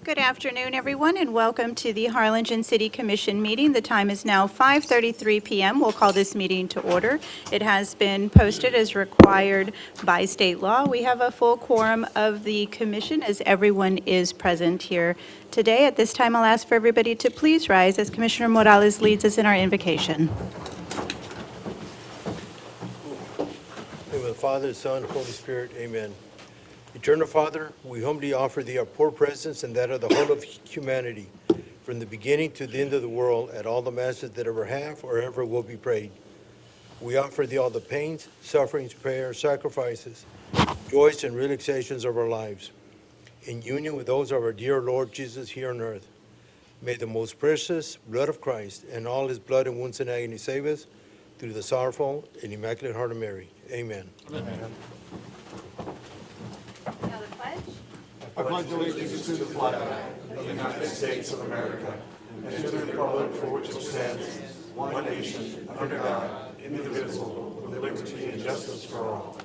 Good afternoon, everyone, and welcome to the Harlingen City Commission meeting. The time is now 5:33 p.m. We'll call this meeting to order. It has been posted as required by state law. We have a full quorum of the commission as everyone is present here today. At this time, I'll ask for everybody to please rise as Commissioner Morales leads us in our invocation. In the name of the Father, the Son, and Holy Spirit, amen. Eternal Father, we humbly offer Thee our poor presence and that of the whole of humanity, from the beginning to the end of the world, at all the masses that ever have or ever will be prayed. We offer Thee all the pains, sufferings, prayers, sacrifices, joys, and relaxations of our lives, in union with those of our dear Lord Jesus here on earth. May the most precious blood of Christ and all His blood and wounds and agony save us through the sorrowful and immaculate heart of Mary. Amen. Amen. Now the pledge. I pledge allegiance to the flag of the United States of America and to the republic for which it stands, one nation, under God, indivisible, with liberty and justice for all.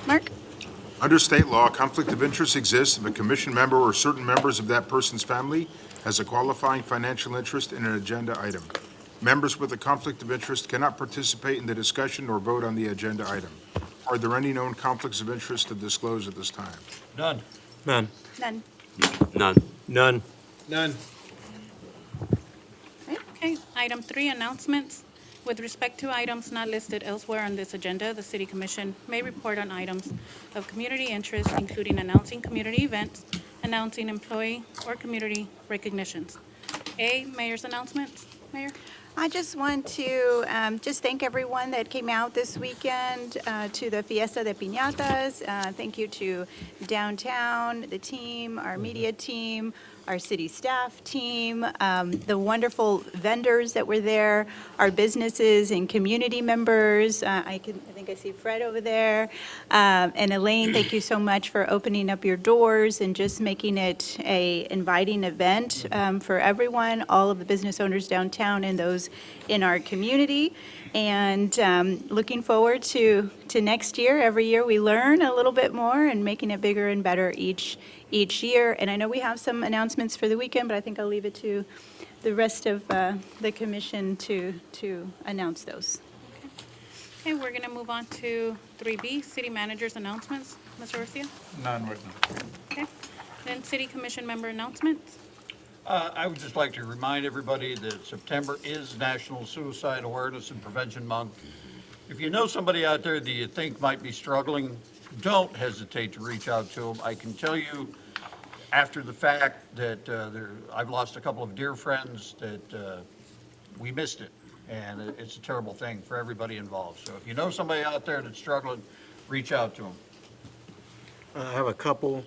Mark? Under state law, a conflict of interest exists if a commission member or certain members of that person's family has a qualifying financial interest in an agenda item. Members with a conflict of interest cannot participate in the discussion or vote on the agenda item. Are there any known conflicts of interest to disclose at this time? None. None. None. None. None. None. Okay, item 3, announcements. With respect to items not listed elsewhere on this agenda, the City Commission may report on items of community interest, including announcing community events, announcing employee or community recognitions. A, Mayor's announcements. Mayor? I just want to just thank everyone that came out this weekend to the Fiesta de Piñatas. Thank you to Downtown, the team, our media team, our city staff team, the wonderful vendors that were there, our businesses and community members. I think I see Fred over there. And Elaine, thank you so much for opening up your doors and just making it a inviting event for everyone, all of the business owners downtown and those in our community. And looking forward to next year. Every year we learn a little bit more and making it bigger and better each year. And I know we have some announcements for the weekend, but I think I'll leave it to the rest of the commission to announce those. Okay, we're going to move on to 3B, City Manager's announcements. Mr. Garcia? None written. Okay. Then City Commission member announcements. I would just like to remind everybody that September is National Suicide Awareness and Prevention Month. If you know somebody out there that you think might be struggling, don't hesitate to reach out to them. I can tell you after the fact that I've lost a couple of dear friends that we missed it, and it's a terrible thing for everybody involved. So if you know somebody out there that's struggling, reach out to them. I have a couple.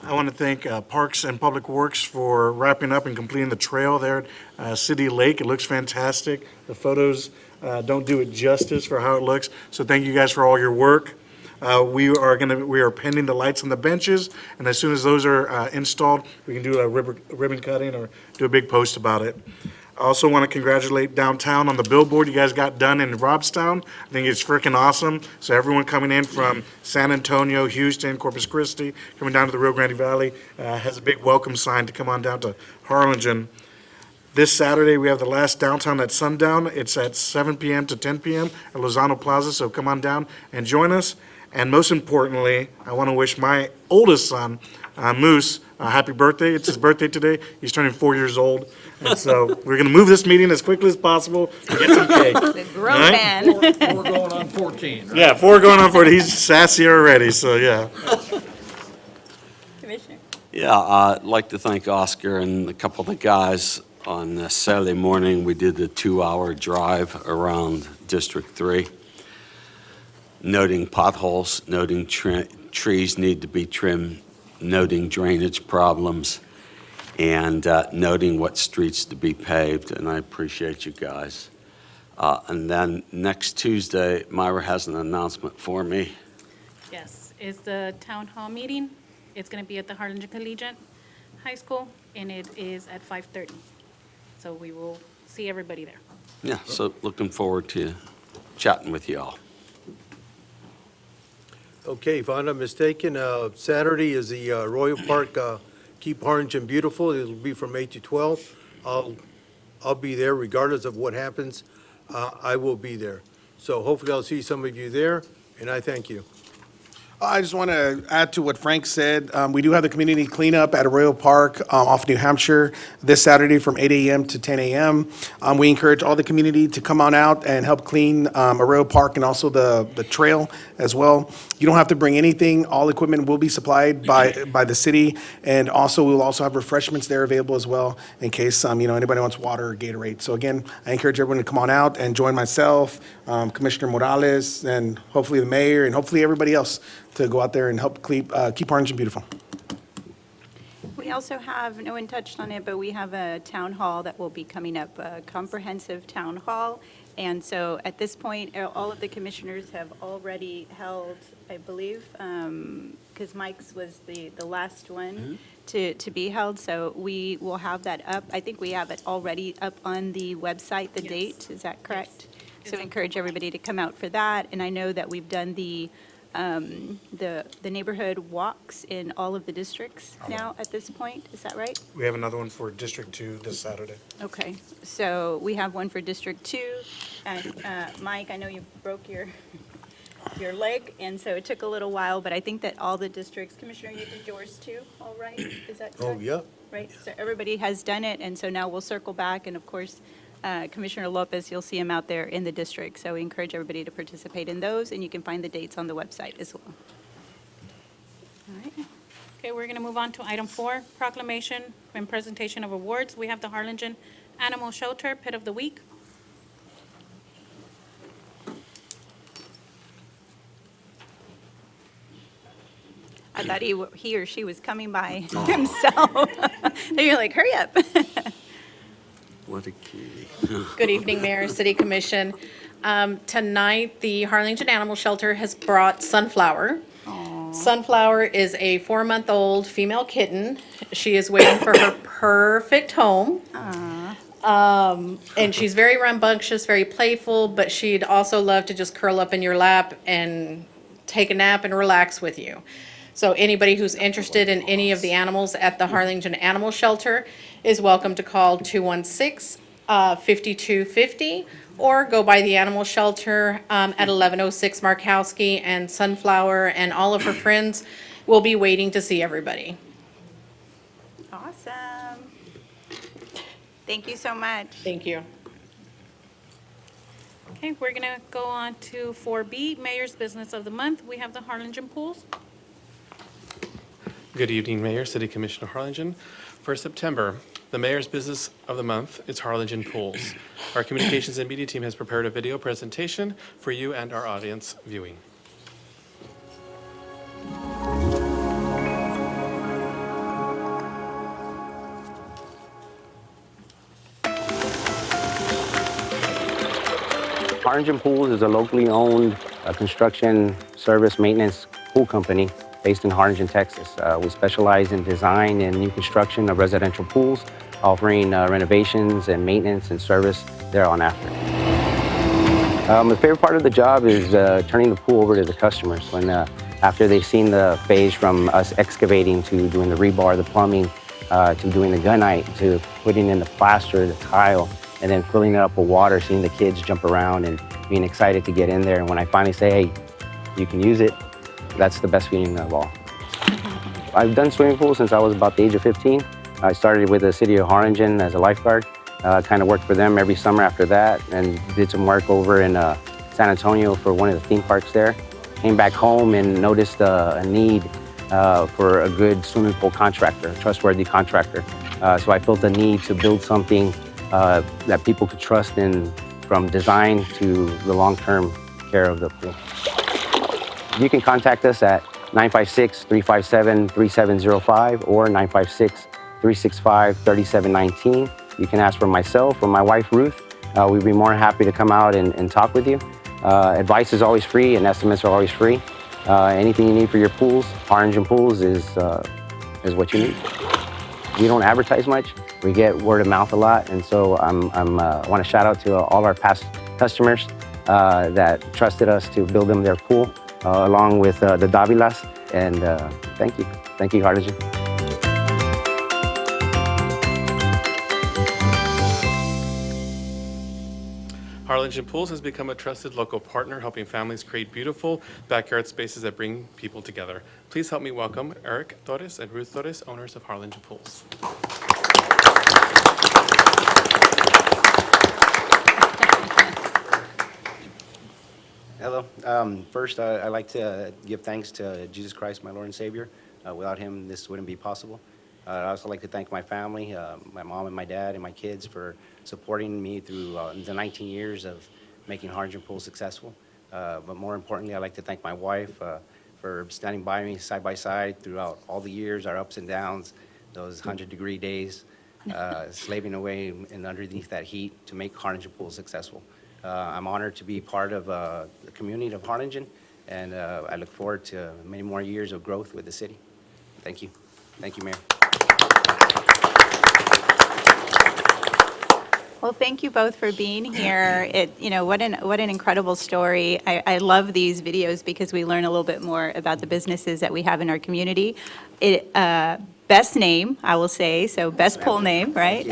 I want to thank Parks and Public Works for wrapping up and completing the trail there at City Lake. It looks fantastic. The photos don't do it justice for how it looks. So thank you guys for all your work. We are pending the lights on the benches, and as soon as those are installed, we can do a ribbon cutting or do a big post about it. I also want to congratulate Downtown on the billboard you guys got done in Robstown. I think it's freaking awesome. So everyone coming in from San Antonio, Houston, Corpus Christi, coming down to the Rio Grande Valley has a big welcome sign to come on down to Harlingen. This Saturday, we have the last Downtown at sundown. It's at 7 p.m. to 10 p.m. at Lozano Plaza, so come on down and join us. And most importantly, I want to wish my oldest son, Moose, happy birthday. It's his birthday today. He's turning 4 years old. And so we're going to move this meeting as quickly as possible to get some cake. The grown Right? man. We're going on 14, right? Yeah, 4 going on 40. He's sassy already, so yeah. Commissioner. Yeah, I'd like to thank Oscar and a couple of the guys. On Saturday morning, we did a 2-hour drive around District 3, noting potholes, noting trees need to be trimmed, noting drainage problems, and noting what streets to be paved, and I appreciate you guys. And then next Tuesday, Myra has an announcement for me. Yes, it's the town hall meeting. It's going to be at the Harlingen Collegiate High School, and it is at 5:30. So we will see everybody there. Yeah, so looking forward to chatting with you all. Okay, if I'm not mistaken, Saturday is the Royal Park Keep Harlingen Beautiful. It'll be from 8 to 12. I'll be there regardless of what happens. I will be there. So hopefully I'll see some of you there, and I thank you. I just want to add to what Frank said. We do have the community cleanup at Royal Park off New Hampshire this Saturday from 8 a.m. to 10 a.m. We encourage all the community to come on out and help clean Royal Park and also the trail as well. You don't have to bring anything. All equipment will be supplied by the city, and also we'll also have refreshments there available as well in case anybody wants water or Gatorade. So again, I encourage everyone to come on out and join myself, Commissioner Morales, and hopefully the mayor, and hopefully everybody else to go out there and help keep Harlingen beautiful. We also have, no one touched on it, but we have a town hall that will be coming up, a comprehensive town hall. And so at this point, all of the commissioners have already held, I believe, because Mike's was the last one to be held. So we will have that up. I think we have it already up on the website, the date. Is that correct? So I encourage everybody to come out for that. And I know that we've done the neighborhood walks in all of the districts now at this point. Is that right? We have another one for District 2 this Saturday. Okay, so we have one for District 2. And Mike, I know you broke your leg, and so it took a little while, but I think that all the districts, Commissioner, you did yours too, all right? Is that correct? Oh, yeah. Right, so everybody has done it, and so now we'll circle back, and of course, Commissioner Lopez, you'll see him out there in the district. So we encourage everybody to participate in those, and you can find the dates on the website as well. All right. Okay, we're going to move on to item 4, proclamation and presentation of awards. We have the Harlingen Animal Shelter Pet of the Week. I thought he or she was coming by himself. You're like, hurry up. What a cutie. Good evening, Mayor, City Commission. Tonight, the Harlingen Animal Shelter has brought Sunflower. Sunflower is a 4-month-old female kitten. She is waiting for her perfect home. And she's very rambunctious, very playful, but she'd also love to just curl up in your lap and take a nap and relax with you. So anybody who's interested in any of the animals at the Harlingen Animal Shelter is welcome to call 216-5250 or go by the animal shelter at 1106 Markowski, and Sunflower and all of her friends will be waiting to see everybody. Awesome. Thank you so much. Thank you. Okay, we're going to go on to 4B, Mayor's Business of the Month. We have the Harlingen Pools. Good evening, Mayor, City Commissioner Harlingen. For September, the Mayor's Business of the Month is Harlingen Pools. Our communications and media team has prepared a video presentation for you and our audience viewing. Harlingen Pools is a locally owned construction service maintenance pool company based in Harlingen, Texas. We specialize in design and new construction of residential pools, offering renovations and maintenance and service thereon after. The favorite part of the job is turning the pool over to the customers. When after they've seen the phase from us excavating to doing the rebar, the plumbing, to doing the gunite, to putting in the plaster, the tile, and then filling it up with water, seeing the kids jump around and being excited to get in there. And when I finally say, hey, you can use it, that's the best feeling of all. I've done swimming pools since I was about the age of 15. I started with the city of Harlingen as a lifeguard. Kind of worked for them every summer after that, and did some work over in San Antonio for one of the theme parks there. Came back home and noticed a need for a good swimming pool contractor, a trustworthy contractor. So I felt a need to build something that people could trust in, from design to the long-term care of the pool. You can contact us at 956-357-3705 or 956-365-3719. You can ask for myself or my wife, Ruth. We'd be more than happy to come out and talk with you. Advice is always free and estimates are always free. Anything you need for your pools, Harlingen Pools is what you need. We don't advertise much. We get word of mouth a lot, and so I want to shout out to all our past customers that trusted us to build them their pool. along with the Davilas. And thank you. Thank you, Harlingen. Harlingen Pools has become a trusted local partner, helping families create beautiful backyard spaces that bring people together. Please help me welcome Eric Torres and Ruth Torres, owners of Harlingen Pools. Hello. First, I'd like to give thanks to Jesus Christ, my Lord and Savior. Without him, this wouldn't be possible. I'd also like to thank my family, my mom and my dad and my kids for supporting me through the 19 years of making Harlingen Pool successful. But more importantly, I'd like to thank my wife for standing by me side by side throughout all the years, our ups and downs, those 100-degree days, slaving away and underneath that heat to make Harlingen Pool successful. I'm honored to be part of the community of Harlingen, and I look forward to many more years of growth with the city. Thank you. Thank you, Mayor. Well, thank you both for being here. What an incredible story. I love these videos because we learn a little bit more about the businesses that we have in our community. Best name, I will say, so best pool name, right?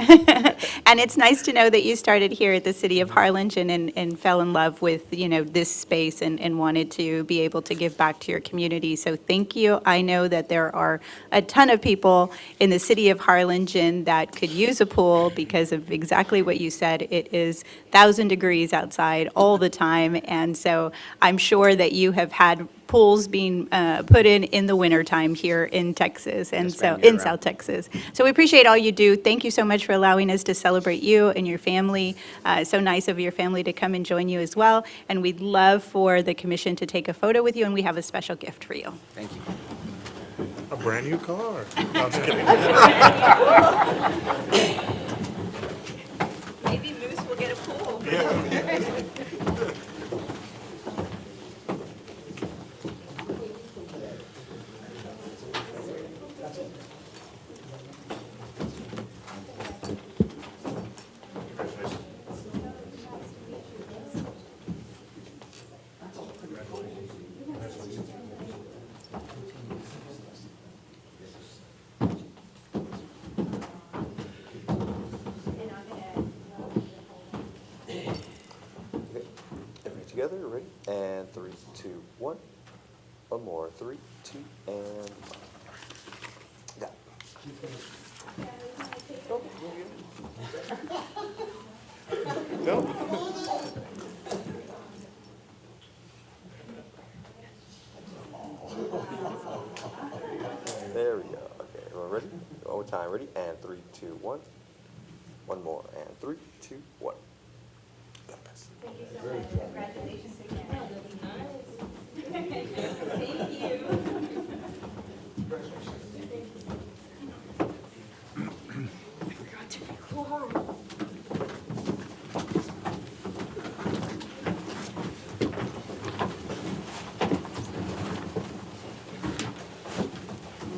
And it's nice to know that you started here at the city of Harlingen and fell in love with, this space and wanted to be able to give back to your community. So thank you. I know that there are a ton of people in the city of Harlingen that could use a pool because of exactly what you said. It is 1,000 degrees outside all the time. And so I'm sure that you have had pools being put in the wintertime here in Texas, and Yes, ma'am, so in year-round. South Texas. So we appreciate all you do. Thank you so much for allowing us to celebrate you and your family. So nice of your family to come and join you as well. And we'd love for the commission to take a photo with you, and we have a special gift for you. Thank you. A brand new car. No, I'm just kidding. Maybe Moose will get a pool. Everybody together, ready? And 3, 2, 1. One more. 3, 2, and 1. Got it. No. There we go. Okay, everyone ready? One more time. Ready? And 3, 2, 1. One more. And 3, 2, 1. Got this. All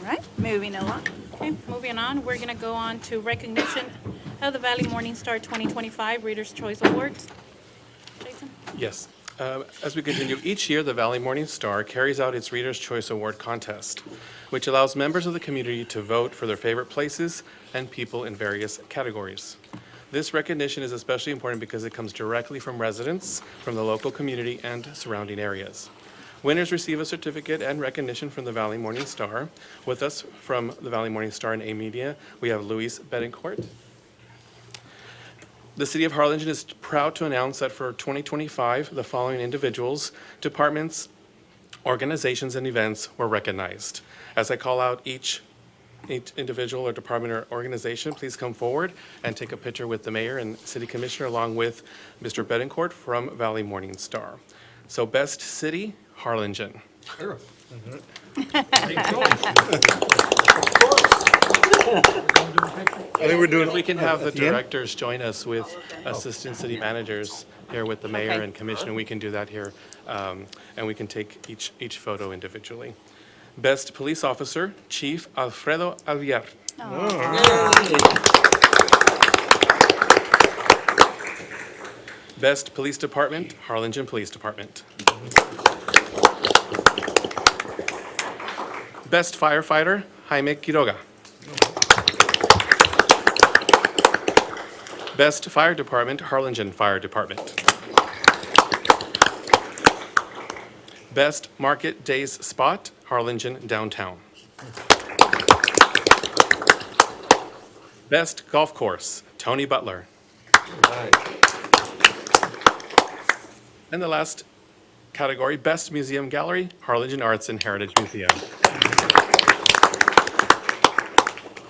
right, moving along. Okay, moving on, we're going to go on to recognition of the Valley Morningstar 2025 Reader's Choice Awards. Jason? Yes. As we continue, each year, the Valley Morning Star carries out its Reader's Choice Award contest, which allows members of the community to vote for their favorite places and people in various categories. This recognition is especially important because it comes directly from residents from the local community and surrounding areas. Winners receive a certificate and recognition from the Valley Morning Star. With us from the Valley Morning Star and A-Media, we have Luis Betancourt. The City of Harlingen is proud to announce that for 2025, the following individuals, departments, organizations, and events were recognized. As I call out each individual or department or organization, please come forward and take a picture with the mayor and city commissioner along with Mr. Betancourt from Valley Morning Star. So Best City, Harlingen. I think we're doing. If we can have the at the end? directors join us with assistant city managers here with the mayor Okay. and commissioner, we can do that here. And we can take each photo individually. Best Police Officer, Chief Alfredo Alviar. Best Police Department, Harlingen Police Department. Best Firefighter, Jaime Quiroga. Best Fire Department, Harlingen Fire Department. Best Market Days Spot, Harlingen Downtown. Best Golf Course, Tony Butler. And the last category, Best Museum Gallery, Harlingen Arts and Heritage Museum.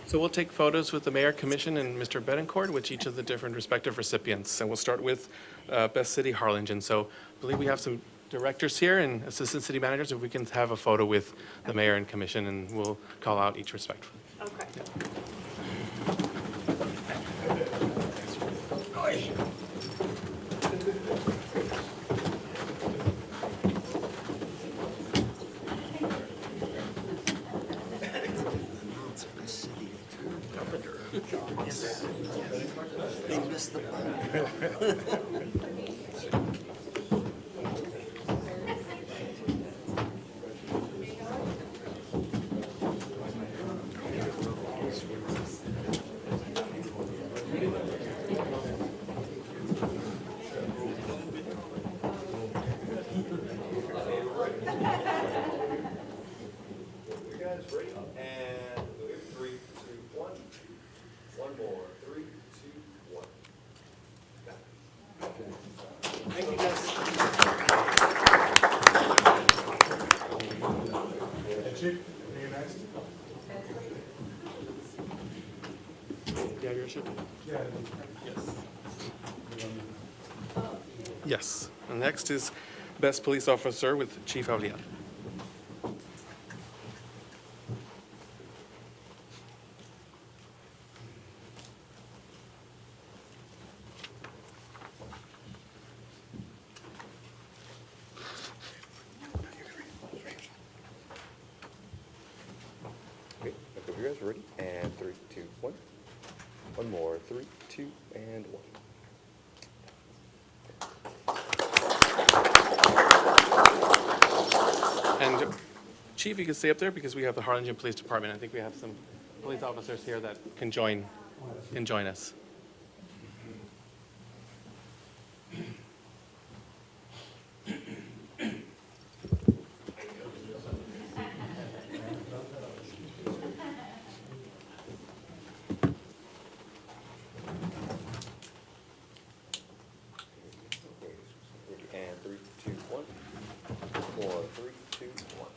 So we'll take photos with the Mayor, Commission, and Mr. Betancourt with each of the different respective recipients. And we'll start with Best City Harlingen. So I believe we have some directors here and assistant city managers. If we can have a photo with the Mayor and Commission, and we'll call out each respectively. Okay. Yeah, yours should. Yes. Yes. And next is Best Police Officer with Chief Aulia. Okay, if you guys are ready, and 3, 2, 1. One more, 3, 2, and 1. And Chief, you can stay up there because we have the Harlingen Police Department. I think we have some police officers here that can join us. Ready, and 3, 2, 1. More, 3, 2, 1.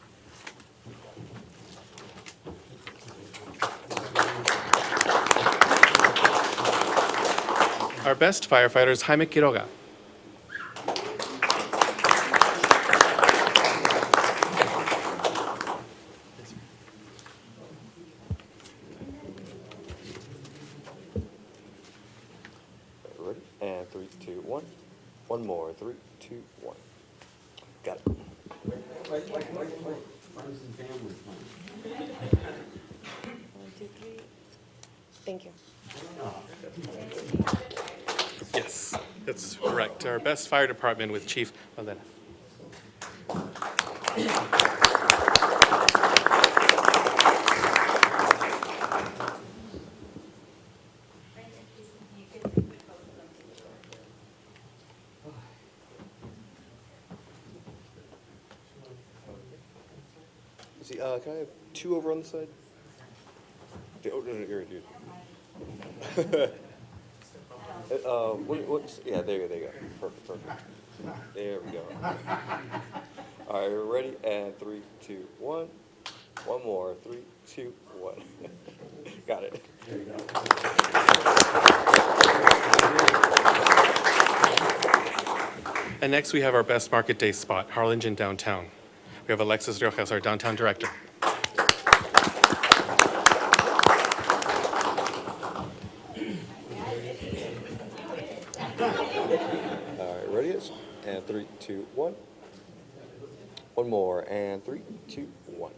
Our best firefighter is Jaime Quiroga. Ready, and 3, 2, 1. One more, 3, 2, 1. Got it. Friends and family. 1, 2, 3. Thank you. Yes, that's correct. Our best fire department with Chief Valdez. See, can I have 2 over on the side? Oh, no, no, you're dude. Yeah, there you go. Perfect, perfect. There we go. All right, we're ready, and 3, 2, 1. One more, 3, 2, 1. Got it. There you go. And next we have our best market day spot, Harlingen Downtown. We have Alexis Riojas, our downtown director. All right, ready? And 3, 2, 1. One more, and 3, 2, 1.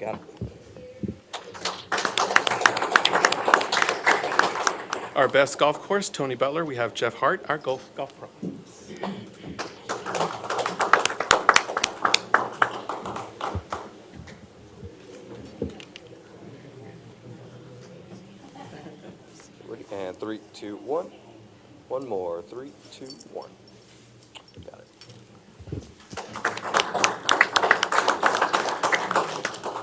Got it. Our best golf course, Tony Butler. We have Jeff Hart, our golf pro. 2, 1. One more. 3, 2, 1. Got it.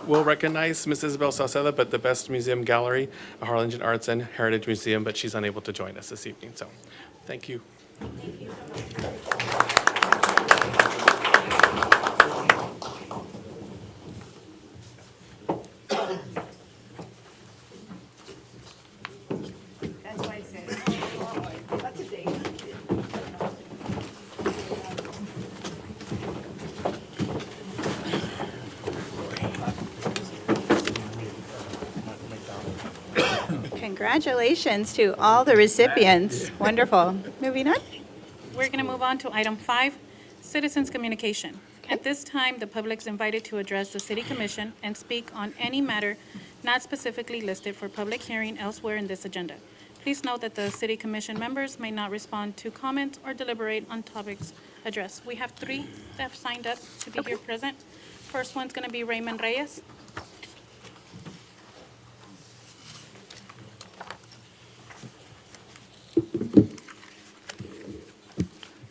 We'll recognize Ms. Isabel Salceda, but the Best Museum Gallery, Harlingen Arts and Heritage Museum, but she's unable to join us this evening, so thank you. That's why I said, that's a date. Congratulations to all the recipients. Wonderful. Moving on. We're going to move on to item 5, citizens' communication. At this time, the public is invited to address the city commission and speak on any matter not specifically listed for public hearing elsewhere in this agenda. Please note that the city commission members may not respond to comments or deliberate on topics addressed. We have 3 that have signed up to be here present. First one's going to be Raymond Reyes.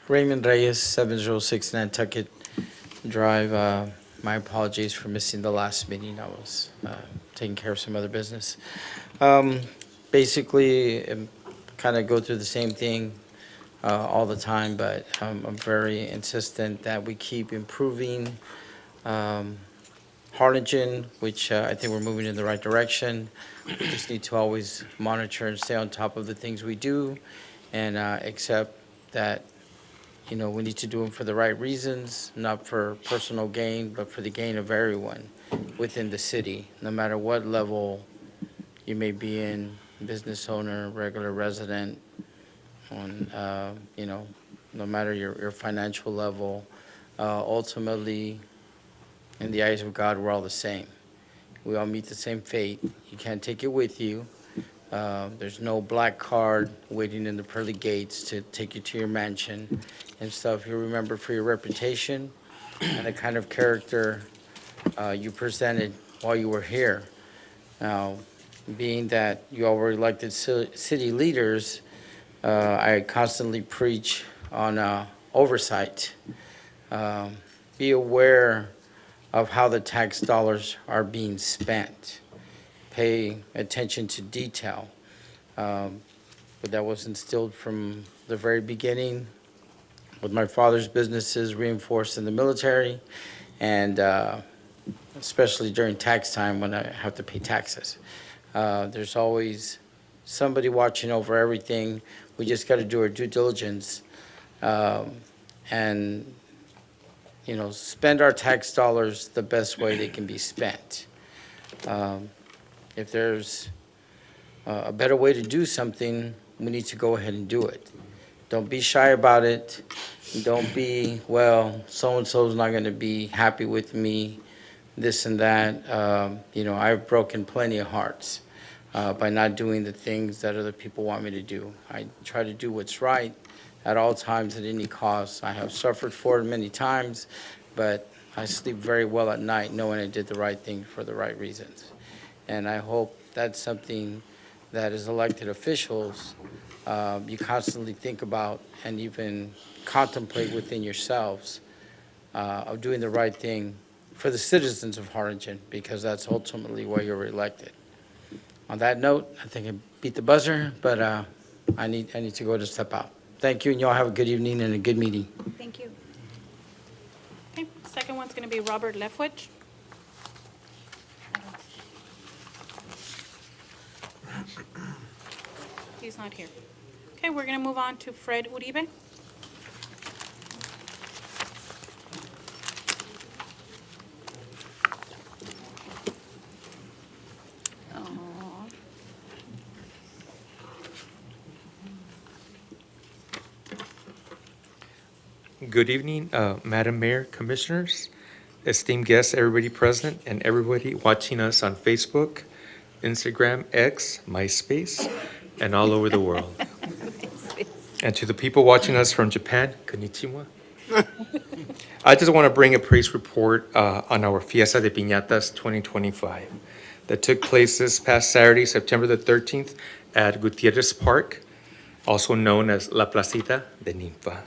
Raymond Reyes, 706 Nantucket Drive. My apologies for missing the last meeting. I was taking care of some other business. Basically, kind of go through the same thing all the time, but I'm very insistent that we keep improving Harlingen, which I think we're moving in the right direction. We just need to always monitor and stay on top of the things we do and accept that we need to do them for the right reasons, not for personal gain, but for the gain of everyone within the city, no matter what level you may be in, business owner, regular resident, no matter your financial level. Ultimately, in the eyes of God, we're all the same. We all meet the same fate. You can't take it with you. There's no black card waiting in the pearly gates to take you to your mansion and stuff. You're remembered for your reputation and the kind of character you presented while you were here. Now, being that you all were elected city leaders, I constantly preach on oversight. Be aware of how the tax dollars are being spent. Pay attention to detail. But that was instilled from the very beginning with my father's businesses reinforced in the military, and especially during tax time when I have to pay taxes. There's always somebody watching over everything. We just got to do our due diligence and spend our tax dollars the best way they can be spent. If there's a better way to do something, we need to go ahead and do it. Don't be shy about it. Don't be, well, so-and-so's not going to be happy with me, this and that. I've broken plenty of hearts by not doing the things that other people want me to do. I try to do what's right at all times, at any cost. I have suffered for it many times, but I sleep very well at night knowing I did the right thing for the right reasons. And I hope that's something that as elected officials, you constantly think about and even contemplate within yourselves of doing the right thing for the citizens of Harlingen, because that's ultimately why you're elected. On that note, I think I beat the buzzer, but I need to go to step out. Thank you, and y'all have a good evening and a good meeting. Thank you. Okay, second one's going to be Robert Lefwich. He's not here. Okay, we're going to move on to Fred Uribe. Good evening, Madam Mayor, Commissioners, esteemed guests, everybody present, and everybody watching us on Facebook, Instagram, X, MySpace, and all over the world. And to the people watching us from Japan, konnichiwa. I just want to bring a praise report on our Fiesta de Piñatas 2025 that took place this past Saturday, September the 13th at Gutierrez Park. also known as La Placita de Ninfa.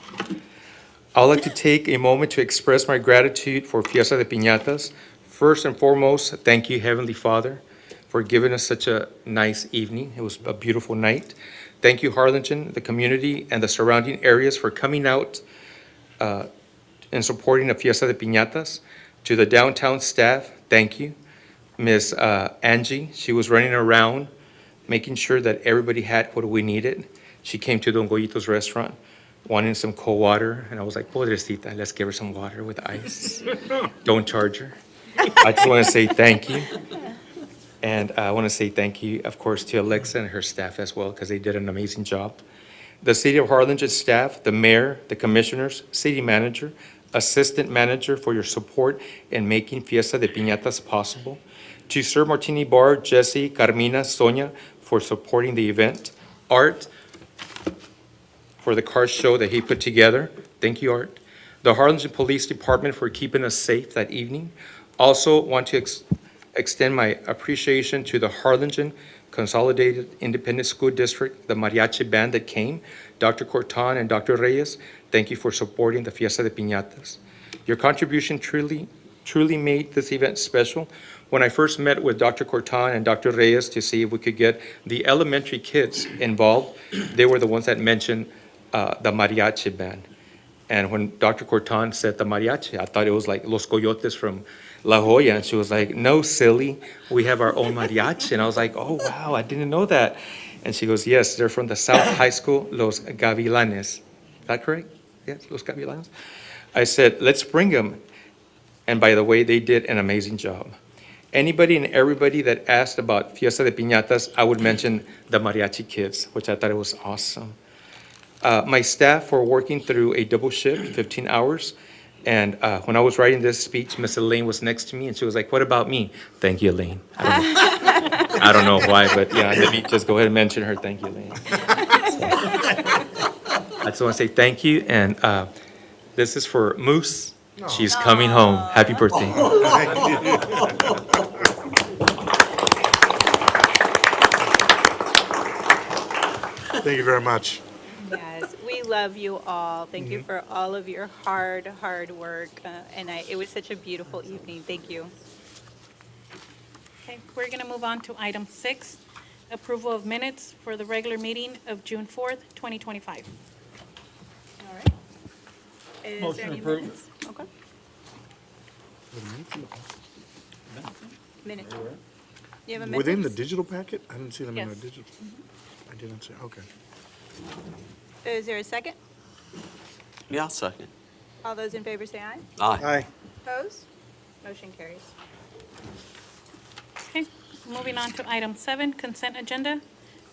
I would like to take a moment to express my gratitude for Fiesta de Piñatas. First and foremost, thank you, Heavenly Father, for giving us such a nice evening. It was a beautiful night. Thank you, Harlingen, the community, and the surrounding areas for coming out and supporting the Fiesta de Piñatas. To the downtown staff, thank you. Miss Angie, she was running around making sure that everybody had what we needed. She came to Don Goyito's restaurant wanting some cold water, and I was like, Pobrecita, let's give her some water with ice. Don't charge her. I just want to say thank you. And I want to say thank you, of course, to Alexa and her staff as well, because they did an amazing job. The City of Harlingen staff, the mayor, the commissioners, city manager, assistant manager for your support in making Fiesta de Piñatas possible. To Sir Martini Bar, Jesse, Carmina, Sonia for supporting the event. Art for the car show that he put together. Thank you, Art. The Harlingen Police Department for keeping us safe that evening. Also want to extend my appreciation to the Harlingen Consolidated Independent School District, the mariachi band that came, Dr. Corton and Dr. Reyes. Thank you for supporting the Fiesta de Piñatas. Your contribution truly made this event special. When I first met with Dr. Corton and Dr. Reyes to see if we could get the elementary kids involved, they were the ones that mentioned the mariachi band. And when Dr. Corton said the mariachi, I thought it was like Los Coyotes from La Jolla. And she was like, no, silly, we have our own mariachi. And I was like, oh, wow, I didn't know that. And she goes, yes, they're from the South High School, Los Gavilanes. Is that correct? Yes, Los Gavilanes. I said, let's bring them. And by the way, they did an amazing job. Anybody and everybody that asked about Fiesta de Piñatas, I would mention the mariachi kids, which I thought it was awesome. My staff for working through a double shift, 15 hours. And when I was writing this speech, Miss Elaine was next to me and she was like, what about me? Thank you, Elaine. I don't know why, but yeah, let me just go ahead and mention her. Thank you, Elaine. I just want to say thank you. And this is for Moose. She's coming home. Happy birthday. Thank you very much. Yes, we love you all. Thank you for all of your hard work. And it was such a beautiful evening. Thank you. Okay, we're going to move on to item 6, approval of minutes for the regular meeting of June 4th, 2025. All right. Is Motion there any approved. minutes? Okay. Minute. You have a minute? Within the digital packet? I didn't see them in the Yes. digital. I didn't see, okay. Is there a second? Yeah, I'll second. All those in favor say aye. Aye. Aye. Opposed? Motion carries. Okay, moving on to item 7, consent agenda.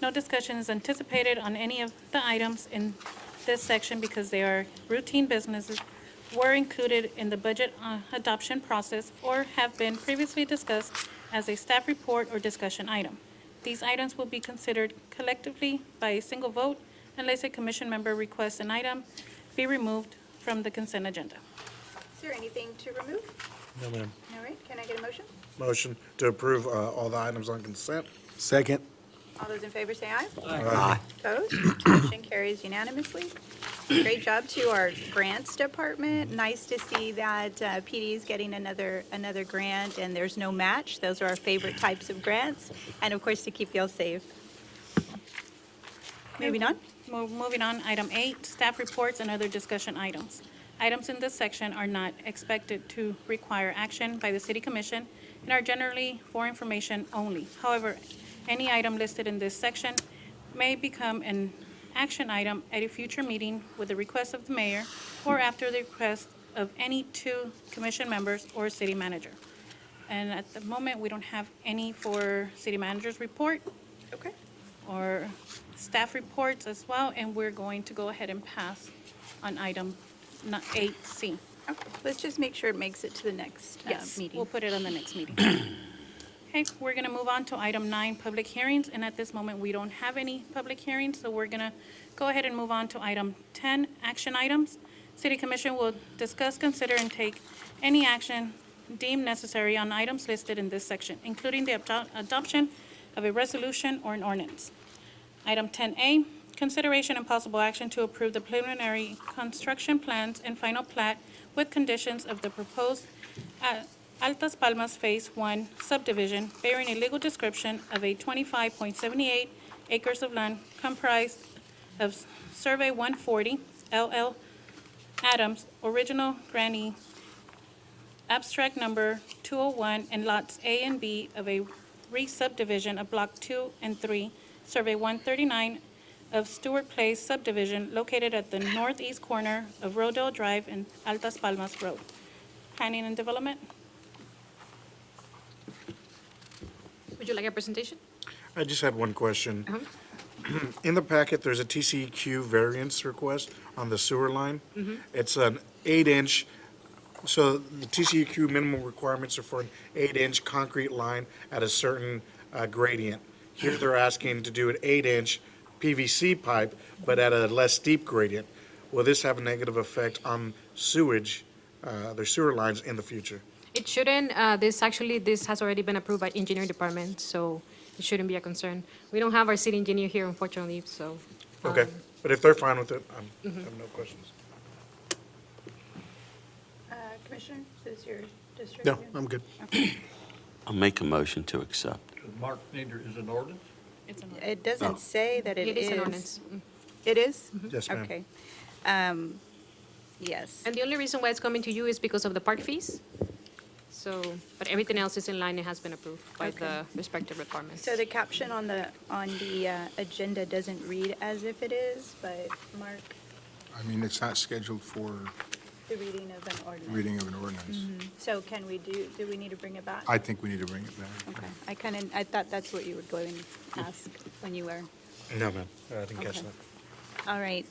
No discussion is anticipated on any of the items in this section because they are routine businesses, were included in the budget adoption process, or have been previously discussed as a staff report or discussion item. These items will be considered collectively by a single vote unless a commission member requests an item be removed from the consent agenda. Is there anything to remove? No, ma'am. All right, can I get a motion? Motion to approve all the items on consent. Second. All those in favor say aye. Aye. Opposed? Motion carries unanimously. Great job to our grants department. Nice to see that PD is getting another grant, and there's no match. Those are our favorite types of grants, and of course, to keep y'all safe. Moving on. Moving on, item 8, staff reports and other discussion items. Items in this section are not expected to require action by the city commission and are generally for information only. However, any item listed in this section may become an action item at a future meeting with the request of the mayor or after the request of any 2 commission members or city manager. And at the moment, we don't have any for city manager's report Okay. or staff reports as well, and we're going to go ahead and pass on item 8C. Okay, let's just make sure it makes it to the next Yes, meeting. we'll put it on the next meeting. Okay, we're going to move on to item 9, public hearings, and at this moment, we don't have any public hearings, so we're going to go ahead and move on to item 10, action items. City Commission will discuss, consider, and take any action deemed necessary on items listed in this section, including the adoption of a resolution or an ordinance. Item 10A, consideration and possible action to approve the preliminary construction plans and final plat with conditions of the proposed Altas Palmas Phase 1 subdivision bearing a legal description of a 25.78 acres of land comprised of Survey 140, LL Adams, original Grantee, abstract number 201, and lots A and B of a re-subdivision of Block 2 and 3, Survey 139 of Stuart Place Subdivision located at the northeast corner of Rodeo Drive and Altas Palmas Road. Planning and Development? Would you like a presentation? I just had one question. In the packet, there's a TCEQ variance request on the sewer line. It's an 8-inch, so the TCEQ minimum requirements are for an 8-inch concrete line at a certain gradient. Here, they're asking to do an 8-inch PVC pipe, but at a less steep gradient. Will this have a negative effect on sewage, their sewer lines in the future? It shouldn't. This has already been approved by engineering department, so it shouldn't be a concern. We don't have our city engineer here, unfortunately, so. Okay, but if they're fine with it, I have no questions. Commissioner, is this your district? No, I'm good. I'll make a motion to accept. Mark Neuter is an ordinance? It doesn't say that it is. It is an ordinance. It is? Yes, ma'am. Okay. Yes. And the only reason why it's coming to you is because of the park fees. So, but everything else is in line and has been approved by Okay. the respective departments. So the caption on the agenda doesn't read as if it is, but Mark, I mean, it's not scheduled for the reading of an ordinance. reading of an ordinance. So can we do we need to bring it back? I think we need to bring it back. Okay. I thought that's what you were going to ask when you were. No, ma'am, I didn't catch Okay. that. All right.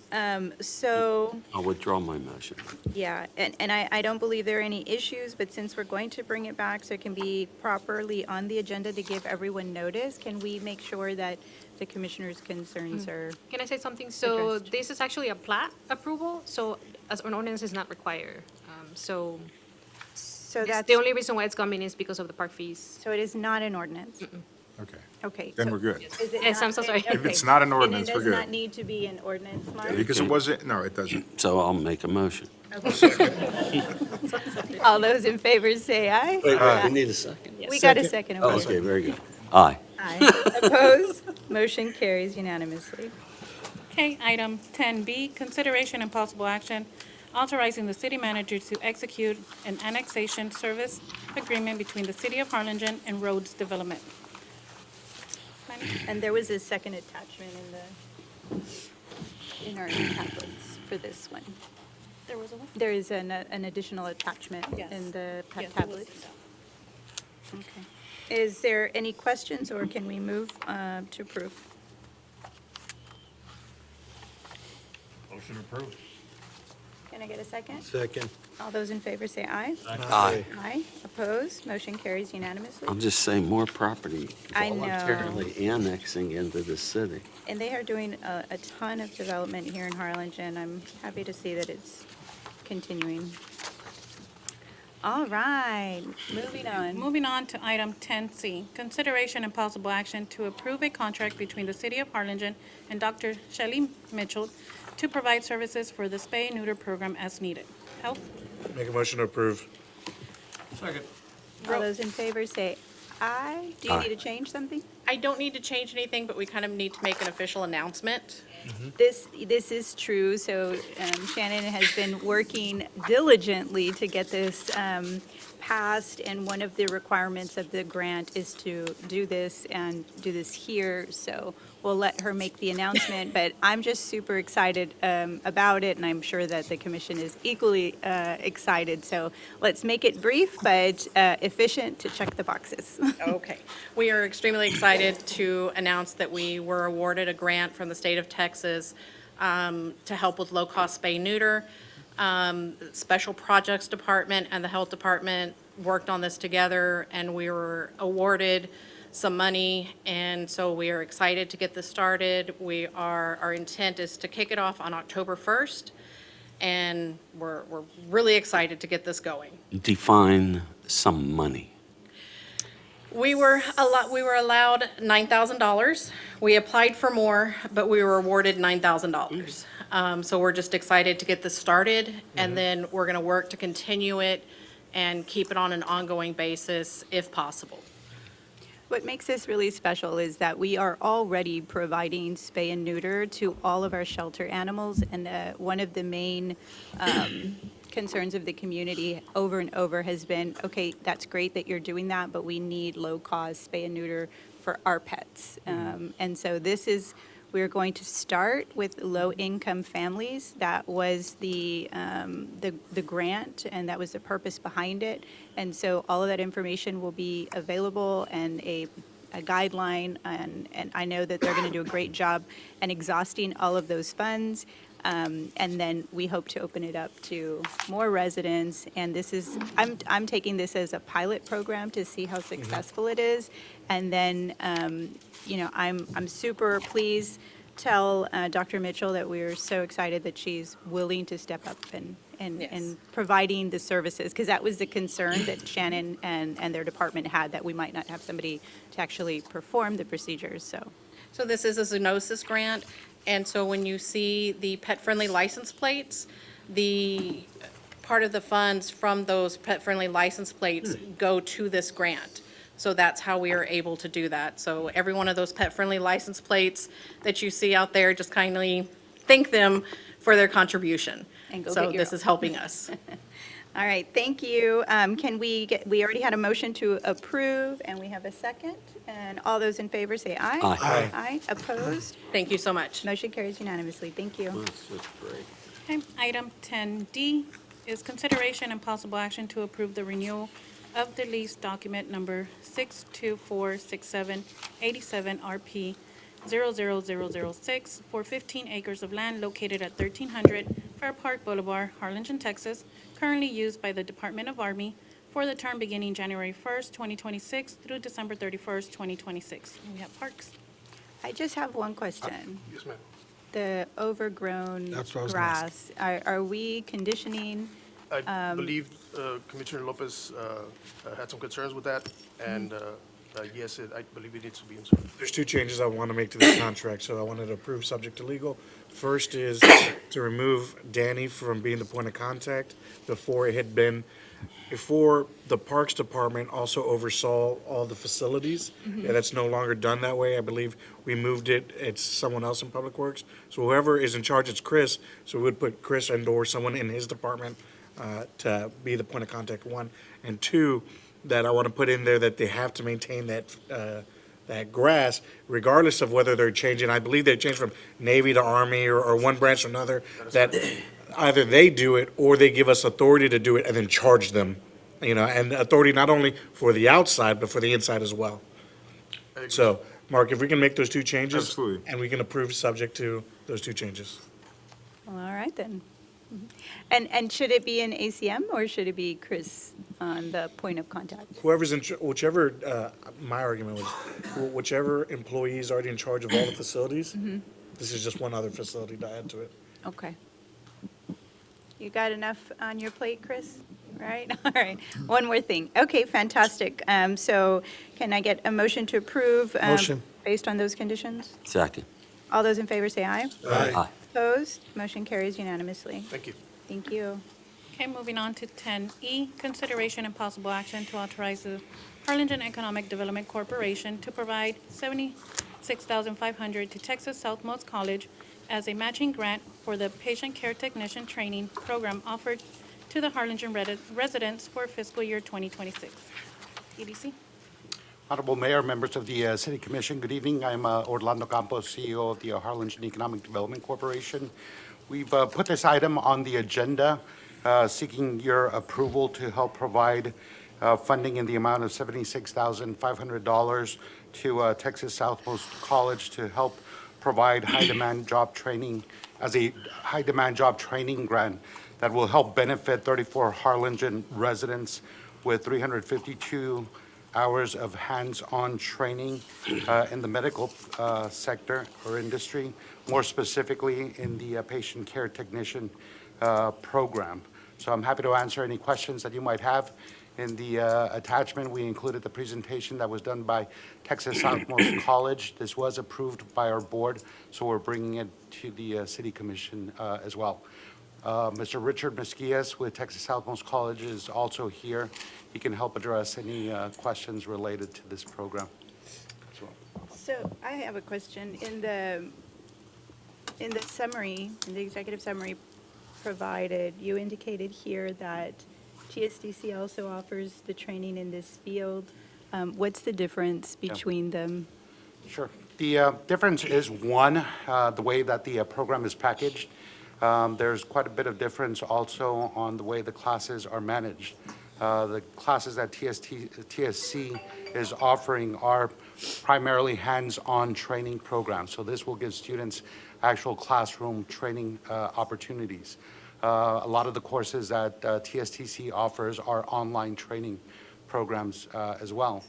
So, I'll withdraw my motion. yeah, and I don't believe there are any issues, but since we're going to bring it back so it can be properly on the agenda to give everyone notice, can we make sure that the commissioners' concerns are? Can I say something? So Addressed. this is actually a plat approval, so as an ordinance is not required. So So it's that's, the only reason why it's coming is because of the park fees. so it is not an ordinance? Okay, Okay. then so we're good. is it Yes, I'm not- so sorry. If okay. it's not an And ordinance, we're it does good. not need to be an ordinance, Mark? Because it wasn't, no, it doesn't. So I'll make a motion. All those in favor say aye. We need a second. We got a second. Oh, okay, very good. Aye. Aye. Opposed? Motion carries unanimously. Okay, item 10B, consideration and possible action authorizing the city manager to execute an annexation service agreement between the city of Harlingen and Rhodes Development. Planning? And there was a second attachment in our tablets for this one. There was a one? There is an additional attachment Yes. in the Yes, it was tablets. sent out. Okay. Is there any questions, or can we move to approve? Motion approved. Can I get a second? Second. All those in favor say aye. Aye. Aye. Opposed? Motion carries unanimously. I'm just saying more property I know. voluntarily annexing into the city. And they are doing a ton of development here in Harlingen. I'm happy to see that it's continuing. All right, moving on. Moving on to item 10C, consideration and possible action to approve a contract between the City of Harlingen and Dr. Shelly Mitchell to provide services for the Spay Neuter Program as needed. Health? Make a motion to approve. Second. All those in favor say aye. Do you Aye. need to change something? I don't need to change anything, but we kind of need to make an official announcement. This is true, so Shannon has been working diligently to get this passed, and one of the requirements of the grant is to do this and do this here, so we'll let her make the announcement, but I'm just super excited about it, and I'm sure that the commission is equally excited, so let's make it brief but efficient to check the boxes. Okay. We are extremely excited to announce that we were awarded a grant from the state of Texas to help with low-cost spay neuter. Special Projects Department and the Health Department worked on this together, and we were awarded some money, and so we are excited to get this started. Our intent is to kick it off on October 1st, and we're really excited to get this going. Define some money. We were allowed $9,000. We applied for more, but we were awarded $9,000. So we're just excited to get this started, and then we're going to work to continue it and keep it on an ongoing basis if possible. What makes this really special is that we are already providing spay and neuter to all of our shelter animals, and one of the main concerns of the community over and over has been, okay, that's great that you're doing that, but we need low-cost spay and neuter for our pets. And so we're going to start with low-income families. That was the grant, and that was the purpose behind it. And so all of that information will be available, and a guideline, and I know that they're going to do a great job in exhausting all of those funds. And then we hope to open it up to more residents. And I'm taking this as a pilot program to see how successful it is. And then, I'm super pleased. Tell Dr. Mitchell that we're so excited that she's willing to step up and providing the services, because that was the concern that Shannon and their department had, that we might not have somebody to actually perform the procedures, so. So this is a zoonosis grant, and so when you see the pet-friendly license plates, the part of the funds from those pet-friendly license plates go to this grant. So that's how we are able to do that. So every one of those pet-friendly license plates that you see out there, just kindly thank them for their contribution. And go So get your this is helping us. All right, thank you. We already had a motion to approve, and we have a second. And all those in favor say aye. Aye. Aye, opposed? Thank you so much. Motion carries unanimously. Thank you. That's just great. Okay, item 10D is consideration and possible action to approve the renewal of the lease document number 62467-87 RP-00006 for 15 acres of land located at 1300 Fair Park Boulevard, Harlingen, Texas, currently used by the Department of Army for the term beginning January 1st, 2026 through December 31st, 2026. And we have Parks. I just have one question. Yes, ma'am. The overgrown That's what I was gonna ask. grass, are we conditioning? I believe Commissioner Lopez had some concerns with that, and yes, I believe it needs to be inserted. There's two changes I want to make to the contract, so I wanted to approve subject to legal. First is to remove Danny from being the point of contact. Before the Parks Department also oversaw all the facilities. Yeah, that's no longer done that way. I believe we moved it's someone else in Public Works. So whoever is in charge, it's Chris, so we would put Chris and/or someone in his department to be the point of contact, one. And two, that I want to put in there that they have to maintain that grass regardless of whether they're changing. I believe they changed from Navy to Army or one branch to another, that either they do it or they give us authority to do it and then charge them, and authority not only for the outside, but for the inside as well. So, Mark, if we can make those two changes. Absolutely. And we can approve subject to those two changes. All right, then. And should it be an ACM, or should it be Chris on the point of contact? Whoever's whichever, my argument was, whichever employee is already in charge of all the facilities, this is just one other facility to add to it. Okay. You got enough on your plate, Chris? Right? All right. One more thing. Okay, fantastic. So can I get a motion to approve? Motion. Based on those conditions? Second. All those in favor say aye. Aye. Opposed? Motion carries unanimously. Thank you. Thank you. Okay, moving on to 10E, consideration and possible action to authorize the Harlingen Economic Development Corporation to provide $76,500 to Texas Southmost College as a matching grant for the patient care technician training program offered to the Harlingen residents for fiscal year 2026. EDC? Honorable Mayor, members of the City Commission, good evening. I'm Orlando Campos, CEO of the Harlingen Economic Development Corporation. We've put this item on the agenda seeking your approval to help provide funding in the amount of $76,500 to Texas Southmost College to help provide high-demand job training as a high-demand job training grant that will help benefit 34 Harlingen residents with 352 hours of hands-on training in the medical sector or industry, more specifically in the patient care technician program. So I'm happy to answer any questions that you might have. In the attachment, we included the presentation that was done by Texas Southmost College. This was approved by our board, so we're bringing it to the City Commission as well. Mr. Richard Mesquias with Texas Southmost College is also here. He can help address any questions related to this program as well. So I have a question. In the summary, in the executive summary provided, you indicated here that TSDC also offers the training in this field. What's the difference between them? Sure. The difference is, one, the way that the program is packaged. There's quite a bit of difference also on the way the classes are managed. The classes that TSC is offering are primarily hands-on training programs. So this will give students actual classroom training opportunities. A lot of the courses that TSTC offers are online training programs as well.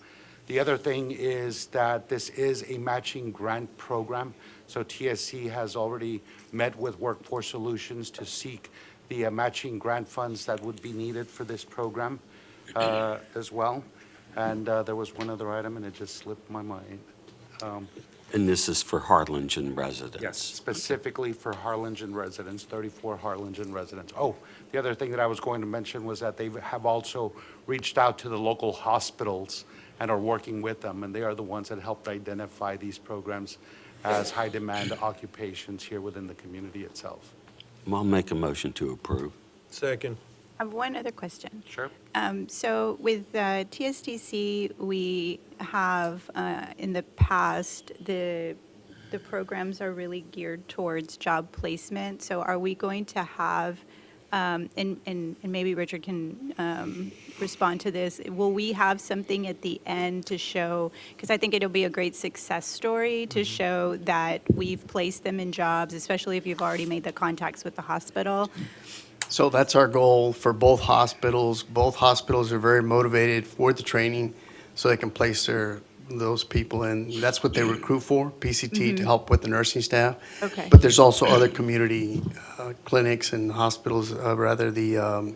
The other thing is that this is a matching grant program. So TSC has already met with Workforce Solutions to seek the matching grant funds that would be needed for this program as well. And there was one other item, and it just slipped my mind. And this is for Harlingen residents? Yes, specifically for Harlingen residents, 34 Harlingen residents. Oh, the other thing that I was going to mention was that they have also reached out to the local hospitals and are working with them, and they are the ones that helped identify these programs as high-demand occupations here within the community itself. I'll make a motion to approve. Second. I have one other question. Sure. So with TSDC, we have, in the past, the programs are really geared towards job placement. So are we going to have, and maybe Richard can respond to this, will we have something at the end to show, because I think it'll be a great success story to show that we've placed them in jobs, especially if you've already made the contacts with the hospital? So that's our goal for both hospitals. Both hospitals are very motivated for the training so they can place those people in. That's what they recruit for, PCT, to help with the nursing staff. Okay. But there's also other community clinics and hospitals, the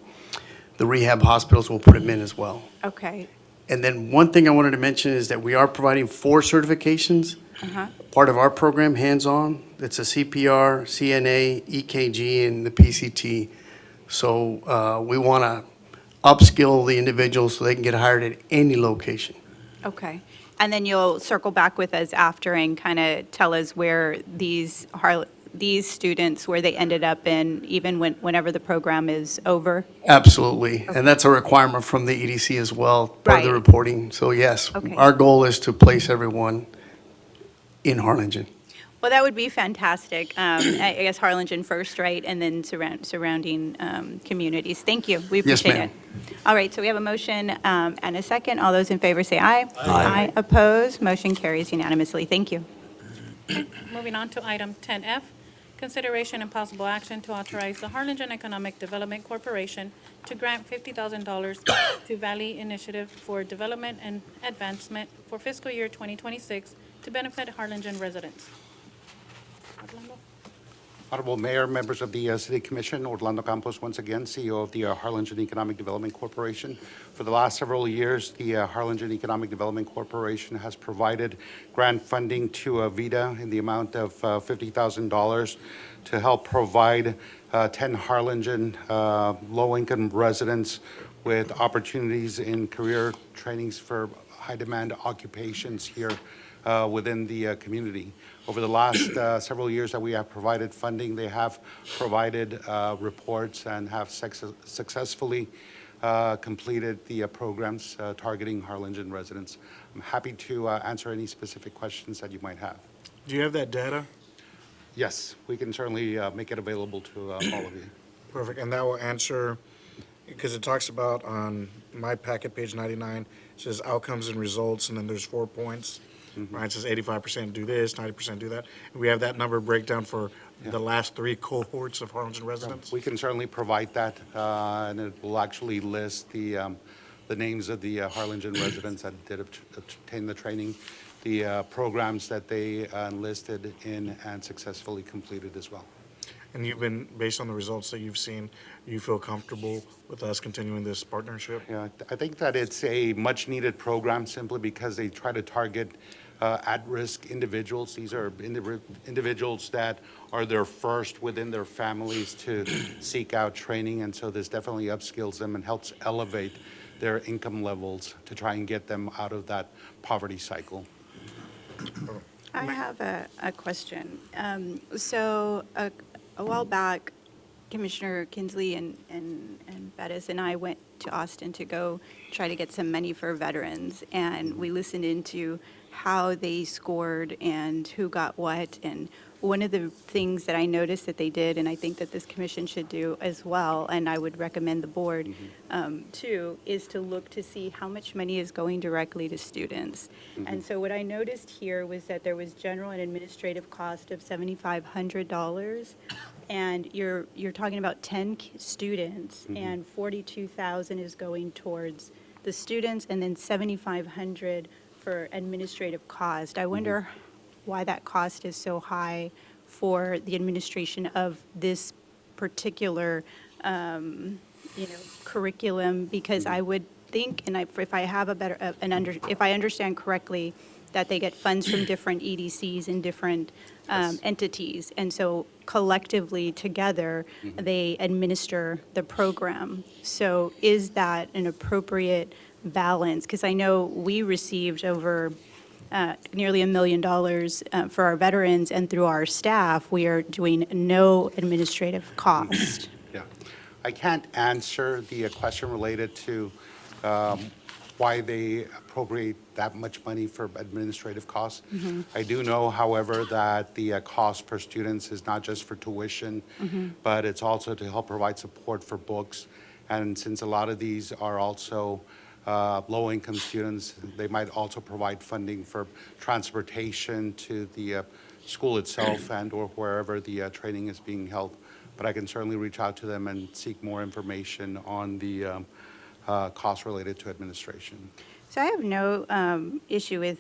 rehab hospitals will put them in as well. Okay. And then one thing I wanted to mention is that we are providing 4 certifications. Part of our program, hands-on, it's a CPR, CNA, EKG, and the PCT. So we want to upskill the individuals so they can get hired at any location. Okay. And then you'll circle back with us after and kind of tell us where these students, where they ended up in, even whenever the program is over? Absolutely. And that's a requirement from the EDC as well, part of the Right. reporting. So yes, Okay. our goal is to place everyone in Harlingen. Well, that would be fantastic. I guess Harlingen first, right? And then surrounding communities. Thank you. We Yes, appreciate ma'am. it. All right, so we have a motion and a second. All those in favor say aye. Aye. Opposed? Motion carries unanimously. Thank you. Moving on to item 10F, consideration and possible action to authorize the Harlingen Economic Development Corporation to grant $50,000 to Valley Initiative for Development and Advancement for fiscal year 2026 to benefit Harlingen residents. Orlando? Honorable Mayor, members of the City Commission, Orlando Campos, once again, CEO of the Harlingen Economic Development Corporation. For the last several years, the Harlingen Economic Development Corporation has provided grant funding to VIDA in the amount of $50,000 to help provide 10 Harlingen low-income residents with opportunities in career trainings for high-demand occupations here within the community. Over the last several years that we have provided funding, they have provided reports and have successfully completed the programs targeting Harlingen residents. I'm happy to answer any specific questions that you might have. Do you have that data? Yes, we can certainly make it available to all of you. Perfect, and that will answer, because it talks about on my packet, page 99, it says outcomes and results, and then there's 4 points. Right, it says 85% do this, 90% do that. And we have that number breakdown for the last 3 cohorts of Harlingen residents? We can certainly provide that, and it will actually list the names of the Harlingen residents that did obtain the training, the programs that they enlisted in and successfully completed as well. And you've been, based on the results that you've seen, you feel comfortable with us continuing this partnership? Yeah, I think that it's a much-needed program simply because they try to target at-risk individuals. These are individuals that are their first within their families to seek out training, and so this definitely upskills them and helps elevate their income levels to try and get them out of that poverty cycle. I have a question. So a while back, Commissioner Kinsley and Bettis and I went to Austin to go try to get some money for veterans, and we listened into how they scored and who got what. And one of the things that I noticed that they did, and I think that this commission should do as well, and I would recommend the board too, is to look to see how much money is going directly to students. And so what I noticed here was that there was general and administrative cost of $7,500. And you're talking about 10 students, and 42,000 is going towards the students, and then 7,500 for administrative cost. I wonder why that cost is so high for the administration of this particular, curriculum, because I would think, and if I have a better, if I understand correctly, that they get funds from different EDCs and different entities, and so collectively together, they administer the program. So is that an appropriate balance? Because I know we received over nearly $1 million for our veterans, and through our staff, we are doing no administrative cost. Yeah. I can't answer the question related to why they appropriate that much money for administrative costs. I do know, however, that the cost per student is not just for tuition, but it's also to help provide support for books. And since a lot of these are also low-income students, they might also provide funding for transportation to the school itself and or wherever the training is being held. But I can certainly reach out to them and seek more information on the costs related to administration. So I have no issue with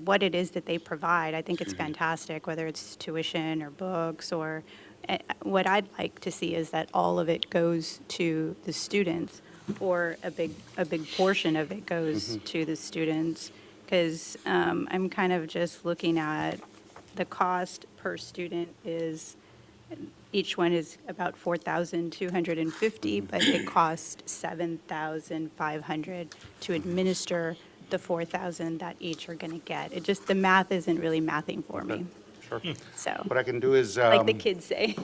what it is that they provide. I think it's fantastic, whether it's tuition or books or what I'd like to see is that all of it goes to the students, or a big portion of it goes to the students, because I'm kind of just looking at the cost per student is, each one is about $4,250, but it costs $7,500 to administer the $4,000 that each are going to get. It just, the math isn't really mathing for me. Sure. So, What I can do is like the kids say.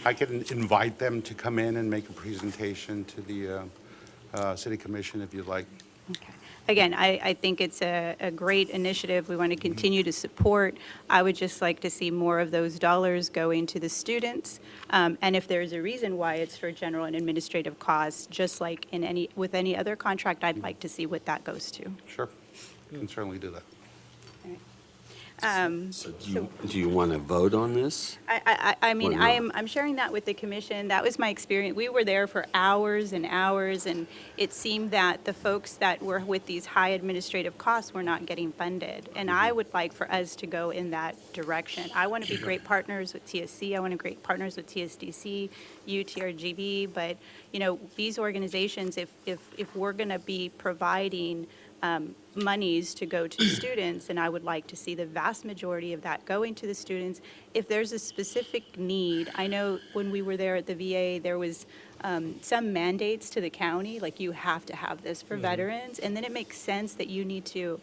I can invite them to come in and make a presentation to the City Commission if you'd like. Okay. Again, I think it's a great initiative. We want to continue to support. I would just like to see more of those dollars going to the students. And if there's a reason why it's for general and administrative costs, just like with any other contract, I'd like to see what that goes to. Sure, can certainly do that. So do you want to vote on this? I mean, Or not? I'm sharing that with the commission. That was my experience. We were there for hours and hours, and it seemed that the folks that were with these high administrative costs were not getting funded. And I would like for us to go in that direction. I want to be great partners with TSC. I want to be great partners with TSDC, UTRGV. But, these organizations, if we're going to be providing monies to go to students, and I would like to see the vast majority of that going to the students. If there's a specific need, I know when we were there at the VA, there was some mandates to the county, like you have to have this for veterans, and then it makes sense that you need to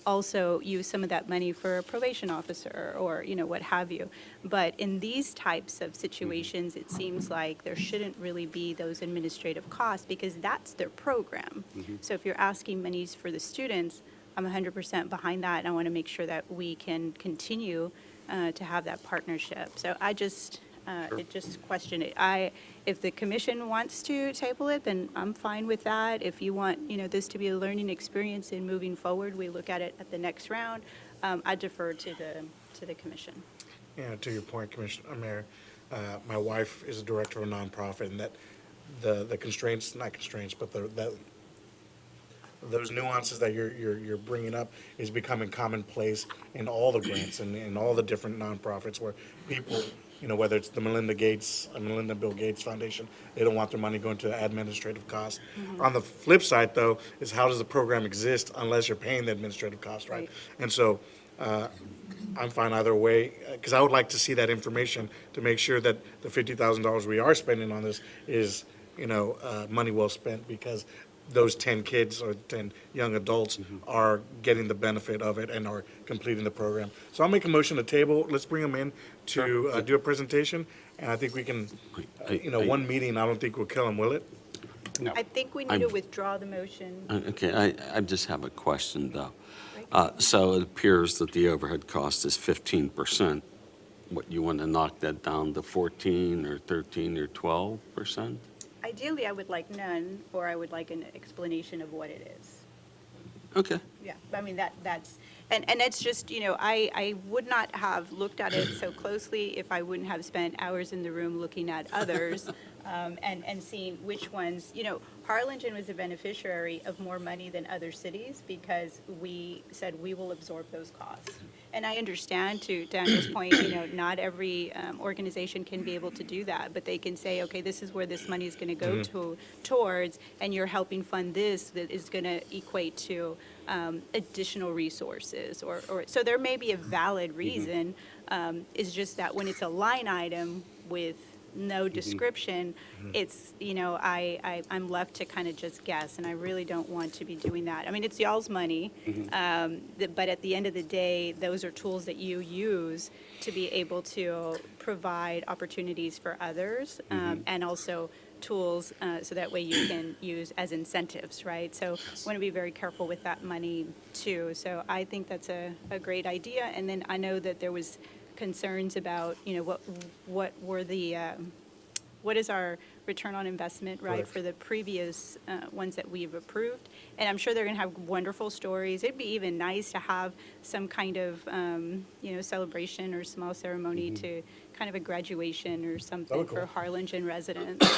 also use some of that money for a probation officer or, what have you. But in these types of situations, it seems like there shouldn't really be those administrative costs because that's their program. So if you're asking monies for the students, I'm 100% behind that, and I want to make sure that we can continue to have that partnership. So I just question it. If the commission wants to table it, then I'm fine with that. If you want, this to be a learning experience in moving forward, we look at it at the next round. I defer to the commission. Yeah, to your point, Commissioner, Mayor, my wife is a director of a nonprofit, and that the constraints, not constraints, but those nuances that you're bringing up is becoming commonplace in all the grants and in all the different nonprofits where people, whether it's the Melinda Bill Gates Foundation, they don't want their money going to administrative costs. On the flip side, though, is how does the program exist unless you're paying the administrative cost, right? Right. And so I'm fine either way, because I would like to see that information to make sure that the $50,000 we are spending on this is, money well spent, because those 10 kids or 10 young adults are getting the benefit of it and are completing the program. So I'll make a motion to table. Let's bring them in to do a presentation, and I think we can, one meeting, I don't think will kill them, will it? I think we need to withdraw the motion. Okay, I just have a question, though. So it appears that the overhead cost is 15%. What, you want to knock that down to 14 or 13 or 12%? Ideally, I would like none, or I would like an explanation of what it is. Okay. Yeah, I mean, that's, and it's just, I would not have looked at it so closely if I wouldn't have spent hours in the room looking at others and seeing which ones, Harlingen was a beneficiary of more money than other cities because we said we will absorb those costs. And I understand, to Daniel's point, not every organization can be able to do that, but they can say, okay, this is where this money is going to go towards, and you're helping fund this that is going to equate to additional resources. So there may be a valid reason. It's just that when it's a line item with no description, it's, I'm left to kind of just guess, and I really don't want to be doing that. I mean, it's y'all's money, but at the end of the day, those are tools that you use to be able to provide opportunities for others, and also tools so that way you can use as incentives, right? So I want to be very careful with that money, too. So I think that's a great idea, and then I know that there was concerns about, what were the, what is our return on investment, right, Correct. for the previous ones that we've approved. And I'm sure they're going to have wonderful stories. It'd be even nice to have some kind of, celebration or small ceremony to kind of a graduation or something cool. for Harlingen residents.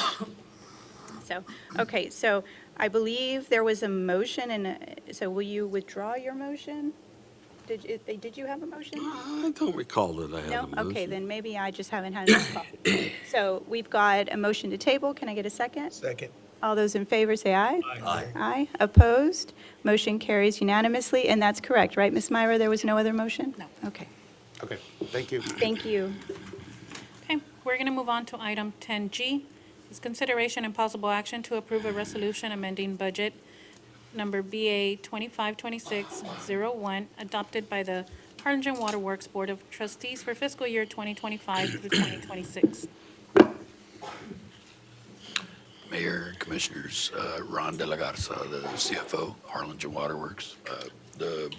So, okay, so I believe there was a motion, and so will you withdraw your motion? Did you have a motion? I don't recall that I had a No? motion. Okay, then maybe I just haven't had enough coffee. So we've got a motion to table. Can I get a second? Second. All those in favor say aye. Aye. Aye. Opposed? Motion carries unanimously, and that's correct, right, Ms. Myra? There was no other motion? No. Okay. Okay, thank you. Thank you. Okay, we're going to move on to item 10G. It's consideration and possible action to approve a resolution amending budget number BA 252601, adopted by the Harlingen Waterworks Board of Trustees for fiscal year 2025 through 2026. Mayor, Commissioners, Ron De La Garza, the CFO, Harlingen Waterworks. The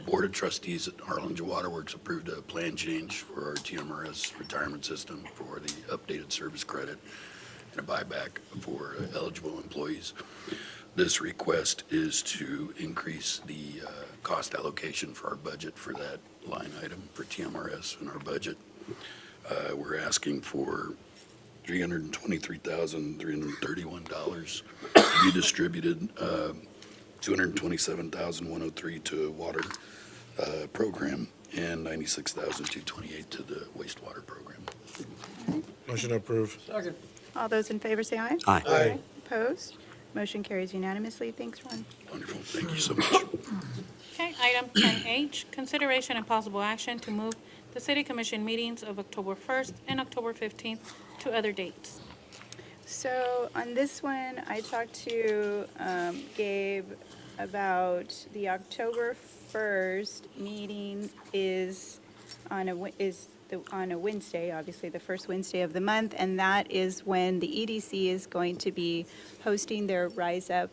Board of Trustees at Harlingen Waterworks approved a plan change for our TMRS retirement system for the updated service credit and a buyback for eligible employees. This request is to increase the cost allocation for our budget for that line item for TMRS in our budget. We're asking for $323,331 to be distributed, $227,103 to water program, and $96,228 to the wastewater program. Motion to approve. All those in favor say aye. Aye. Aye. Opposed? Motion carries unanimously. Thanks, Ron. Wonderful, thank you so much. Okay, item 10H, consideration and possible action to move the city commission meetings of October 1st and October 15th to other dates. So on this one, I talked to Gabe about the October 1st meeting is on a Wednesday, obviously, the first Wednesday of the month, and that is when the EDC is going to be hosting their Rise Up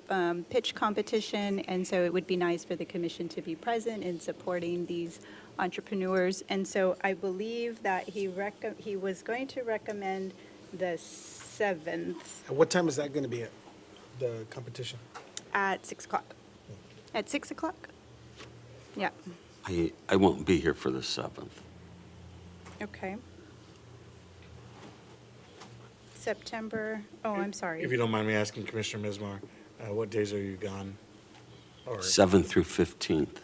pitch competition, and so it would be nice for the commission to be present in supporting these entrepreneurs. And so I believe that he was going to recommend the 7th And what time is that going to be at, the competition? at 6 o'clock. At 6 o'clock? Yeah, I won't be here for the 7th. okay. September, oh, I'm sorry. If you don't mind me asking, Commissioner Mismar, what days are you gone? All right, 7th through 15th.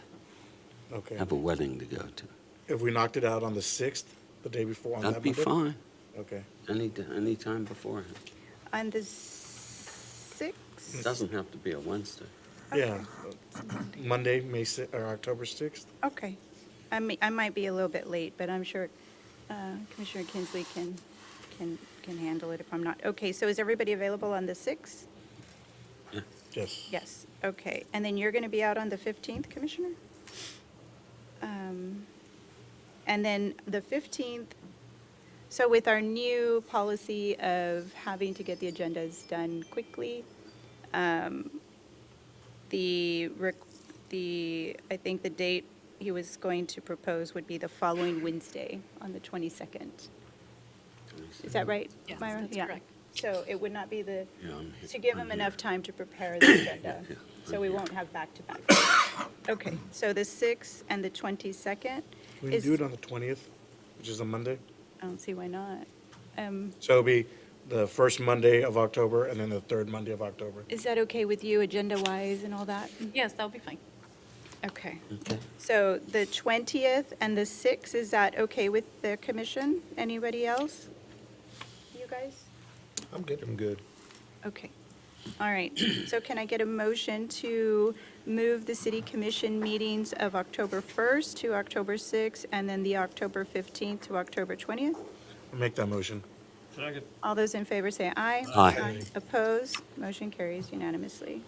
okay. Have a wedding to go to. If we knocked it out on the 6th, the day before on that That'd be Monday? fine, Okay. any time beforehand. On the 6th? It doesn't have to be a Wednesday. Yeah, Monday, May 6th, or October 6th? Okay. I might be a little bit late, but I'm sure Commissioner Kinsley can handle it if I'm not. Okay, so is everybody available on the 6th? Yes. Yes, okay. And then you're going to be out on the 15th, Commissioner? And then the 15th, so with our new policy of having to get the agendas done quickly, I think the date he was going to propose would be the following Wednesday on the 22nd. Is that right, Yes, Myra? that's Yeah. correct. So it would not be the, Yeah, I'm here- to give I'm him here. enough time to prepare the agenda, Yeah, so we won't have back-to-back. Okay, so the 6th and the 22nd We can is, do it on the 20th, which is a Monday. I don't see why not. So it'll be the first Monday of October and then the third Monday of October. Is that okay with you, agenda-wise and all that? Yes, that'll be fine. Okay. Okay. So the 20th and the 6th, is that okay with the commission? Anybody else? You guys? I'm good. I'm good. Okay. All right. So can I get a motion to move the city commission meetings of October 1st to October 6th, and then the October 15th to October 20th? I'll make that motion. Second. All those in favor say aye. Aye. Opposed? Motion carries unanimously.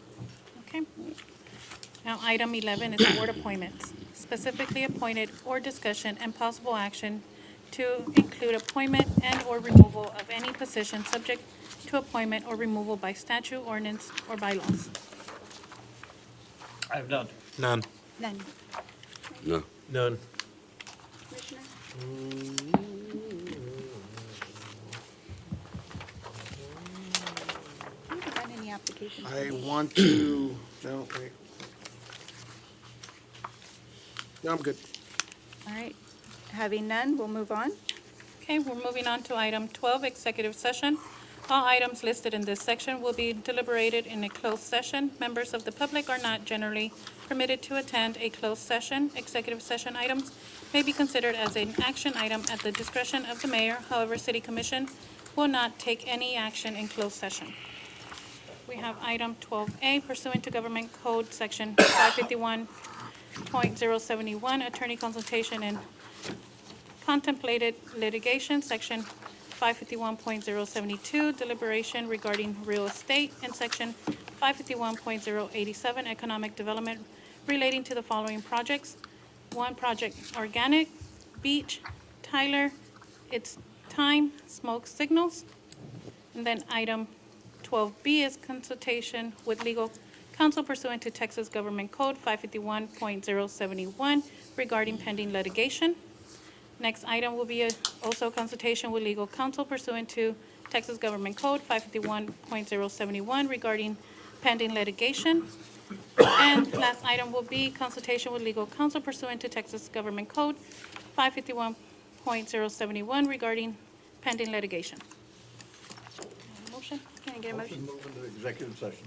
Okay. Now, item 11 is board appointments, specifically appointed or discussion and possible action to include appointment and/or removal of any position subject to appointment or removal by statute, ordinance, or bylaws. I have none. None. None. No. None. Commissioner? Have you done any applications? I want to, no, wait. No, I'm good. All right. Having none, we'll move on. Okay, we're moving on to item 12, executive session. All items listed in this section will be deliberated in a closed session. Members of the public are not generally permitted to attend a closed session. Executive session items may be considered as an action item at the discretion of the mayor. However, city commission will not take any action in closed session. We have item 12A pursuant to Government Code Section 551.071, attorney consultation and contemplated litigation, Section 551.072, deliberation regarding real estate, and Section 551.087, economic development relating to the following projects. 1, Project Organic, Beach, Tyler, It's Time, Smoke Signals. And then item 12B is consultation with legal counsel pursuant to Texas Government Code 551.071 regarding pending litigation. Next item will be also consultation with legal counsel pursuant to Texas Government Code 551.071 regarding pending litigation. And last item will be consultation with legal counsel pursuant to Texas Government Code 551.071 regarding pending litigation. Motion? Can I get a motion? Move into executive session.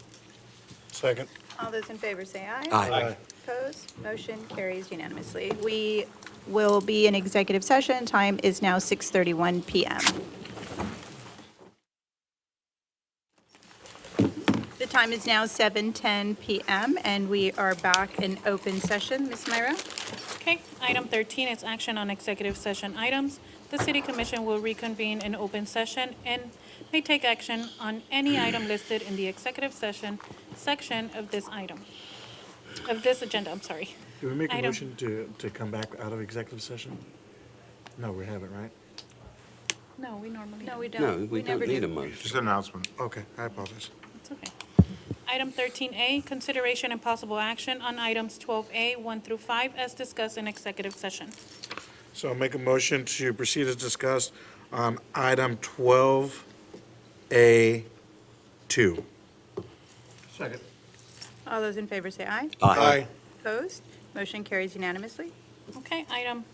Second. All those in favor say aye. Aye. Opposed? Motion carries unanimously. We will be in executive session. Time is now 6:31 PM. The time is now 7:10 PM, and we are back in open session. Ms. Myra? Okay, item 13 is action on executive session items. The city commission will reconvene in open session and may take action on any item listed in the executive session section of this item, of this agenda, I'm sorry. Do we make a Item- motion to come back out of executive session? No, we haven't, right? No, we normally No, we don't. don't. No, we don't never need do. a motion. Just an announcement. Okay, I apologize. It's okay. Item 13A, consideration and possible action on items 12A, 1 through 5, as discussed in executive session. So I'll make a motion to proceed as discussed on item 12A2. Second. All those in favor say aye. Aye. Opposed? Motion carries unanimously. Okay, item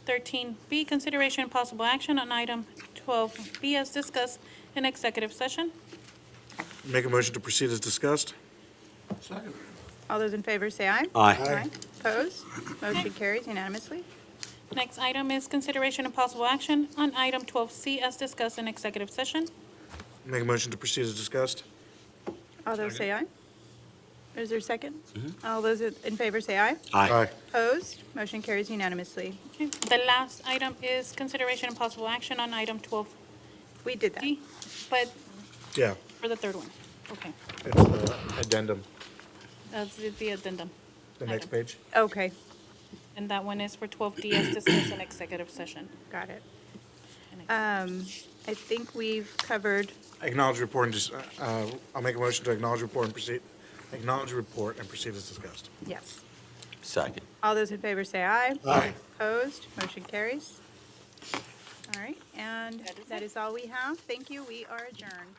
13B, consideration and possible action on item 12B, as discussed in executive session. Make a motion to proceed as discussed. Second. All those in favor say aye. Aye. Opposed? Motion carries unanimously. Next item is consideration and possible action on item 12C as discussed in executive session. Make a motion to proceed as discussed. All those say aye. Is there a second? All those in favor say aye. Aye. Opposed? Motion carries unanimously. Okay. The last item is consideration and possible action on item 12D, We did that. but Yeah, for the third one. Okay, it's the addendum, that's the addendum. the next page. Okay, And that one is for 12D as discussed in executive session. got it. I think we've covered, Acknowledge report and just, I'll make a motion to acknowledge report and proceed, acknowledge report and proceed as discussed. yes. Second. All those in favor say aye. Aye. Opposed? Motion carries. All right, and that is all we have. Thank you. We are adjourned.